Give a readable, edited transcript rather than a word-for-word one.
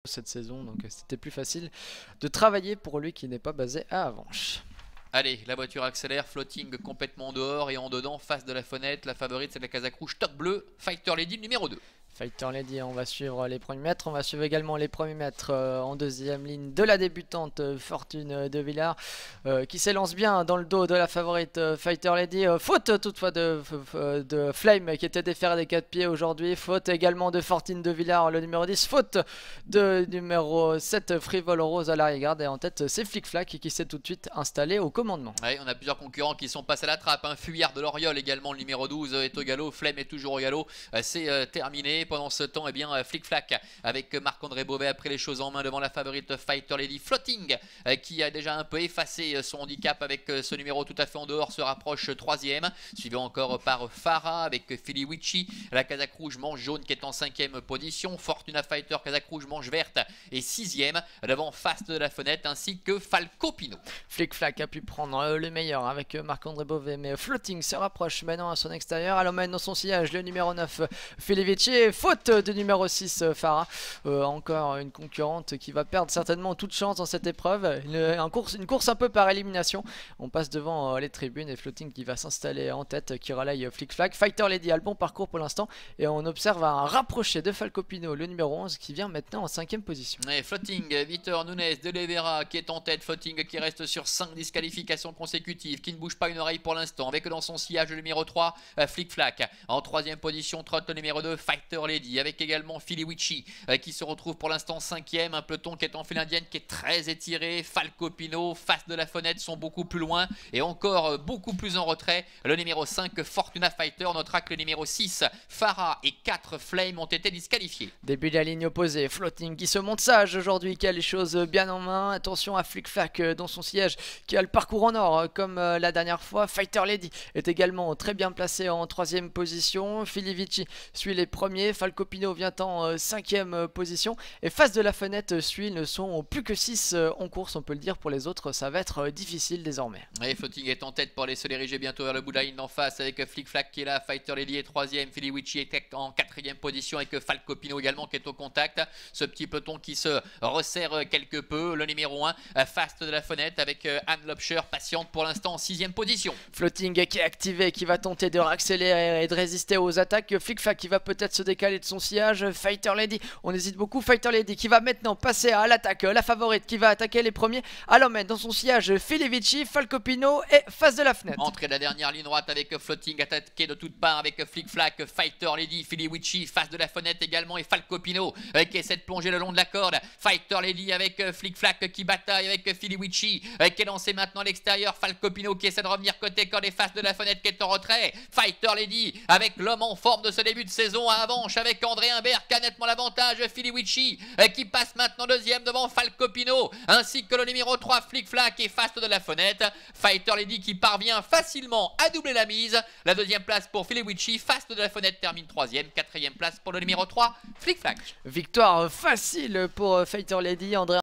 cette saison, donc c'était plus facile de travailler pour lui qui n'est pas basé à Avenches. Allez, la voiture accélère, floating complètement dehors et en dedans, face de la fenêtre, la favorite c'est la Casaque rouge, top bleu, Fighter Lady numéro 2. Fighter Lady, on va suivre les premiers mètres, on va suivre également les premiers mètres en deuxième ligne de la débutante Fortune de Villars qui s'élance bien dans le dos de la favorite Fighter Lady. Faute toutefois de Flame qui était déféré des 4 pieds aujourd'hui, faute également de Fortune de Villars le numéro 10, faute de numéro 7 Frivole Rose à l'arrière-garde et en tête c'est Flic Flac qui s'est tout de suite installé au commandement. Ouais, on a plusieurs concurrents qui sont passés à la trappe, hein. Fuyard de l'Oriole également, le numéro 12 est au galop, Flame est toujours au galop, c'est terminé. Pendant ce temps, eh bien, Flic Flac avec Marc-André Beauvais a pris les choses en main devant la favorite Fighter Lady. Floating qui a déjà un peu effacé son handicap avec ce numéro tout à fait en dehors se rapproche 3ème, suivi encore par Farah avec Filiwichi, la Casaque rouge manche jaune qui est en 5ème position, Fortuna Fighter Casaque rouge manche verte et 6ème devant Fast de la fenêtre ainsi que Falco Pino. Flic Flac a pu prendre le meilleur avec Marc-André Beauvais, mais Floating se rapproche maintenant à son extérieur. Elle emmène dans son sillage le numéro 9 Filiwichi, faute de numéro 6 Farah, encore une concurrente qui va perdre certainement toute chance dans cette épreuve. Une course un peu par élimination. On passe devant les tribunes et Floating qui va s'installer en tête, qui relaye Flic Flac. Fighter Lady a le bon parcours pour l'instant et on observe un rapproché de Falco Pino, le numéro 11 qui vient maintenant en 5ème position. Et Floating, Vitor Nunes de Levera qui est en tête, Floating qui reste sur 5 disqualifications consécutives, qui ne bouge pas une oreille pour l'instant, avec dans son sillage le numéro 3 Flic Flac. En 3ème position trotte le numéro 2 Fighter Lady, avec également Filiwichi qui se retrouve pour l'instant 5ème, un peloton qui est en file indienne qui est très étiré, Falco Pino, face de la fenêtre sont beaucoup plus loin et encore beaucoup plus en retrait. Le numéro 5 Fortuna Fighter, notera que le numéro 6 Farah et 4 Flame ont été disqualifiés. Début de la ligne opposée, Floating qui se montre sage aujourd'hui, qui a les choses bien en main. Attention à Flic Flac dans son siège qui a le parcours en or comme la dernière fois. Fighter Lady est également très bien placé en 3ème position. Filiwichi suit les premiers, Falco Pino vient en 5ème position et face de la fenêtre suit, ils ne sont plus que 6 en course, on peut le dire. Pour les autres ça va être difficile désormais. Et Floating est en tête pour aller se diriger bientôt vers le bout de la ligne d'en face avec Flic Flac qui est là, Fighter Lady est 3ème, Filiwichi est en 4ème position avec Falco Pino également qui est au contact. Ce petit peloton qui se resserre quelque peu, le numéro 1 Fast de la fenêtre avec Anne Lobscher patiente pour l'instant en 6ème position. Floating qui est activé, qui va tenter de réaccélérer et de résister aux attaques. Flic Flac qui va peut-être se décaler de son sillage. Fighter Lady, on hésite beaucoup. Fighter Lady qui va maintenant passer à l'attaque, la favorite qui va attaquer les premiers. Elle emmène dans son sillage Filiwichi, Falco Pino et face de la fenêtre. Entrée de la dernière ligne droite avec Floating attaqué de toutes parts avec Flic Flac, Fighter Lady, Filiwichi, face de la fenêtre également et Falco Pino qui essaie de plonger le long de la corde. Fighter Lady avec Flic Flac qui bataille avec Filiwichi qui est lancé maintenant à l'extérieur. Falco Pino qui essaie de revenir côté corde et face de la fenêtre qui est en retrait. Fighter Lady avec l'homme en forme de ce début de saison à Avenches avec André Humbert qui a nettement l'avantage. Filiwichi qui passe maintenant 2ème devant Falco Pino ainsi que le numéro 3 Flic Flac et face de la fenêtre. Fighter Lady qui parvient facilement à doubler la mise. La 2ème place pour Filiwichi, face de la fenêtre termine 3ème, 4ème place pour le numéro 3 Flic Flac. Victoire facile pour Fighter Lady. André